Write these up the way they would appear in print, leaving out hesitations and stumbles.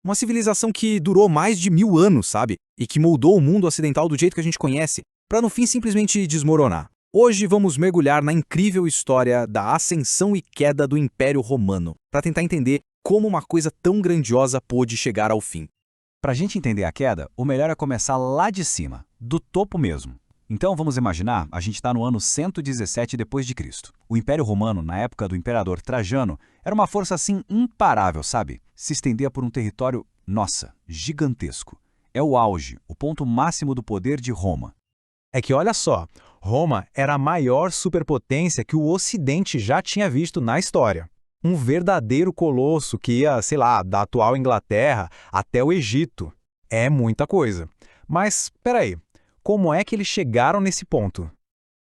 Uma civilização que durou mais de 1000 anos, sabe? E que moldou o mundo ocidental do jeito que a gente conhece, para no fim simplesmente desmoronar. Hoje vamos mergulhar na incrível história da ascensão e queda do Império Romano, para tentar entender como uma coisa tão grandiosa pôde chegar ao fim. Para a gente entender a queda, o melhor é começar lá de cima, do topo mesmo. Então vamos imaginar, a gente está no ano 117 d.C. O Império Romano, na época do imperador Trajano, era uma força assim imparável, sabe? Se estendia por um território, nossa, gigantesco. É o auge, o ponto máximo do poder de Roma. É que olha só, Roma era a maior superpotência que o Ocidente já tinha visto na história. Um verdadeiro colosso que ia, sei lá, da atual Inglaterra até o Egito. É muita coisa. Mas, peraí, como é que eles chegaram nesse ponto?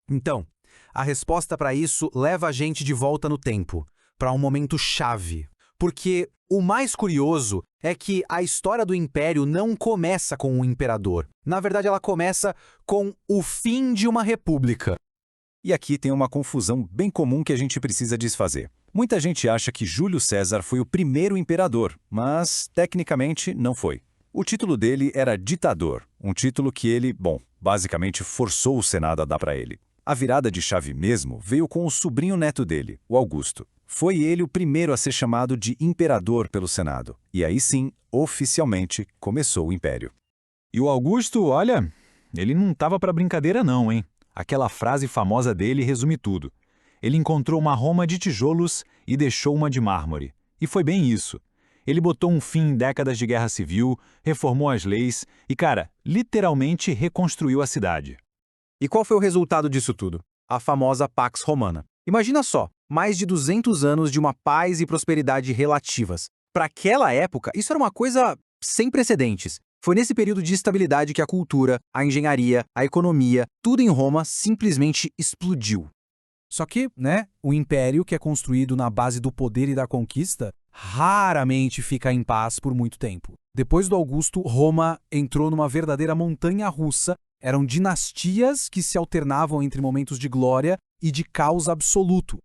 Então, a resposta para isso leva a gente de volta no tempo, para um momento chave. Porque o mais curioso é que a história do Império não começa com um imperador. Na verdade, ela começa com o fim de uma república. E aqui tem uma confusão bem comum que a gente precisa desfazer. Muita gente acha que Júlio César foi o primeiro imperador, mas tecnicamente não foi. O título dele era ditador, um título que ele, basicamente forçou o Senado a dar para ele. A virada de chave mesmo veio com o sobrinho neto dele, o Augusto. Foi ele o primeiro a ser chamado de imperador pelo Senado. E aí sim, oficialmente, começou o Império. E o Augusto, olha, ele não estava para brincadeira não, hein? Aquela frase famosa dele resume tudo. Ele encontrou uma Roma de tijolos e deixou uma de mármore. E foi bem isso. Ele botou um fim em décadas de guerra civil, reformou as leis e, cara, literalmente reconstruiu a cidade. E qual foi o resultado disso tudo? A famosa Pax Romana. Imagina só, mais de 200 anos de uma paz e prosperidade relativas. Para aquela época, isso era uma coisa sem precedentes. Foi nesse período de estabilidade que a cultura, a engenharia, a economia, tudo em Roma simplesmente explodiu. Só que, o império que é construído na base do poder e da conquista raramente fica em paz por muito tempo. Depois do Augusto, Roma entrou numa verdadeira montanha-russa. Eram dinastias que se alternavam entre momentos de glória e de caos absoluto.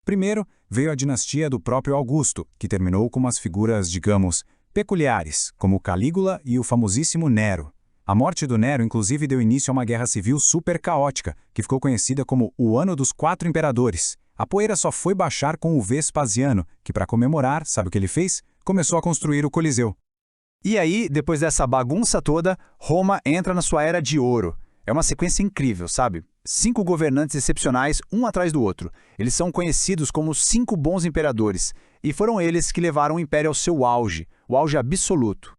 Primeiro, veio a dinastia do próprio Augusto, que terminou com umas figuras, digamos, peculiares, como Calígula e o famosíssimo Nero. A morte do Nero, inclusive, deu início a uma guerra civil super caótica, que ficou conhecida como o Ano dos Quatro Imperadores. A poeira só foi baixar com o Vespasiano, que, para comemorar, sabe o que ele fez? Começou a construir o Coliseu. E aí, depois dessa bagunça toda, Roma entra na sua Era de Ouro. É uma sequência incrível, sabe? 5 governantes excepcionais, um atrás do outro. Eles são conhecidos como os 5 bons imperadores. E foram eles que levaram o império ao seu auge, o auge absoluto.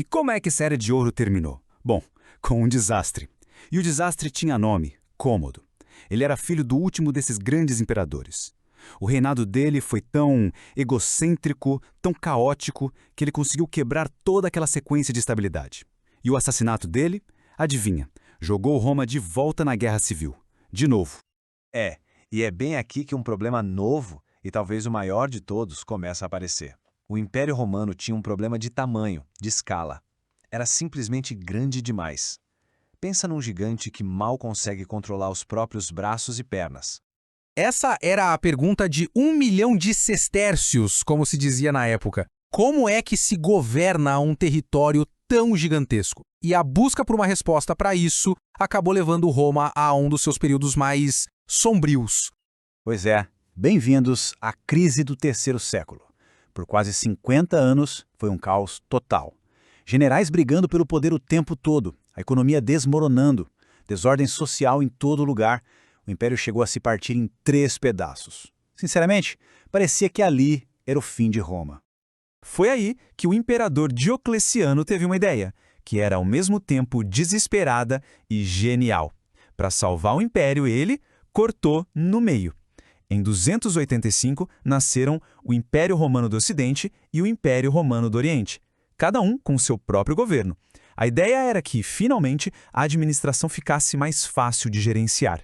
E como é que essa Era de Ouro terminou? Bom, com um desastre. E o desastre tinha nome, Cômodo. Ele era filho do último desses grandes imperadores. O reinado dele foi tão egocêntrico, tão caótico, que ele conseguiu quebrar toda aquela sequência de estabilidade. E o assassinato dele, adivinha, jogou Roma de volta na Guerra Civil. De novo. E é bem aqui que um problema novo, e talvez o maior de todos, começa a aparecer. O Império Romano tinha um problema de tamanho, de escala. Era simplesmente grande demais. Pensa num gigante que mal consegue controlar os próprios braços e pernas. Essa era a pergunta de 1 milhão de sestércios, como se dizia na época. Como é que se governa um território tão gigantesco? E a busca por uma resposta para isso acabou levando Roma a um dos seus períodos mais sombrios. Pois é, bem-vindos à crise do terceiro século. Por quase 50 anos foi um caos total. Generais brigando pelo poder o tempo todo, a economia desmoronando, desordem social em todo lugar. O império chegou a se partir em 3 pedaços. Sinceramente, parecia que ali era o fim de Roma. Foi aí que o imperador Diocleciano teve uma ideia, que era ao mesmo tempo desesperada e genial. Para salvar o império, ele cortou no meio. Em 285, nasceram o Império Romano do Ocidente e o Império Romano do Oriente, cada um com seu próprio governo. A ideia era que, finalmente, a administração ficasse mais fácil de gerenciar.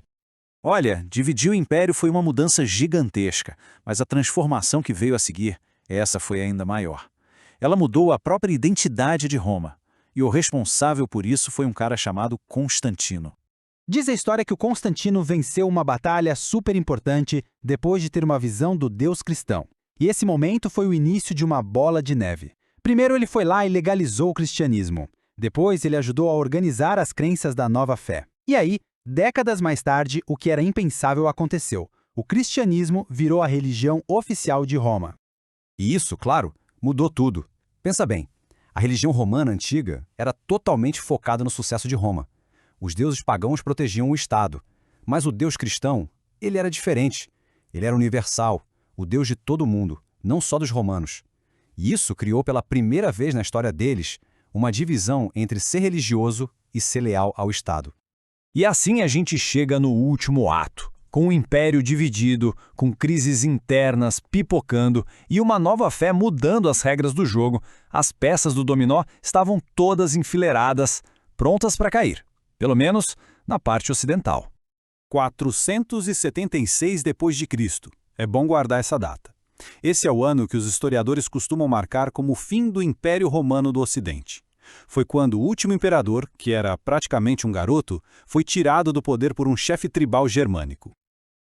Olha, dividir o império foi uma mudança gigantesca, mas a transformação que veio a seguir, essa foi ainda maior. Ela mudou a própria identidade de Roma, e o responsável por isso foi um cara chamado Constantino. Diz a história que o Constantino venceu uma batalha super importante depois de ter uma visão do Deus cristão. E esse momento foi o início de uma bola de neve. Primeiro ele foi lá e legalizou o cristianismo. Depois ele ajudou a organizar as crenças da nova fé. E aí, décadas mais tarde, o que era impensável aconteceu. O cristianismo virou a religião oficial de Roma. E isso, claro, mudou tudo. Pensa bem, a religião romana antiga era totalmente focada no sucesso de Roma. Os deuses pagãos protegiam o Estado. Mas o Deus cristão, ele era diferente. Ele era universal, o Deus de todo mundo, não só dos romanos. E isso criou pela primeira vez na história deles uma divisão entre ser religioso e ser leal ao Estado. E assim a gente chega no último ato, com o império dividido, com crises internas pipocando e uma nova fé mudando as regras do jogo. As peças do dominó estavam todas enfileiradas, prontas para cair, pelo menos na parte ocidental. 476 d.C. É bom guardar essa data. Esse é o ano que os historiadores costumam marcar como o fim do Império Romano do Ocidente. Foi quando o último imperador, que era praticamente um garoto, foi tirado do poder por um chefe tribal germânico.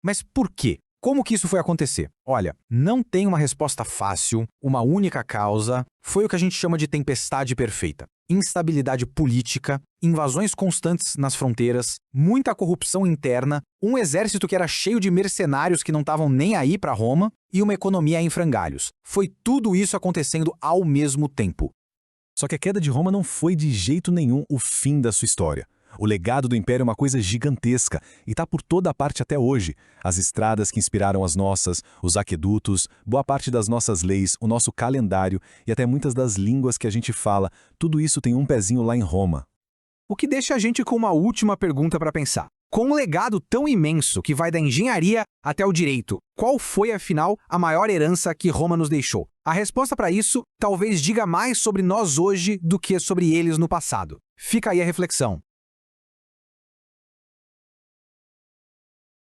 Mas por quê? Como que isso foi acontecer? Olha, não tem uma resposta fácil, uma única causa. Foi o que a gente chama de tempestade perfeita. Instabilidade política, invasões constantes nas fronteiras, muita corrupção interna, um exército que era cheio de mercenários que não estavam nem aí para Roma e uma economia em frangalhos. Foi tudo isso acontecendo ao mesmo tempo. Só que a queda de Roma não foi de jeito nenhum o fim da sua história. O legado do Império é uma coisa gigantesca e está por toda a parte até hoje. As estradas que inspiraram as nossas, os aquedutos, boa parte das nossas leis, o nosso calendário e até muitas das línguas que a gente fala, tudo isso tem um pezinho lá em Roma. O que deixa a gente com uma última pergunta para pensar. Com um legado tão imenso que vai da engenharia até o direito, qual foi, afinal, a maior herança que Roma nos deixou? A resposta para isso talvez diga mais sobre nós hoje do que sobre eles no passado. Fica aí a reflexão.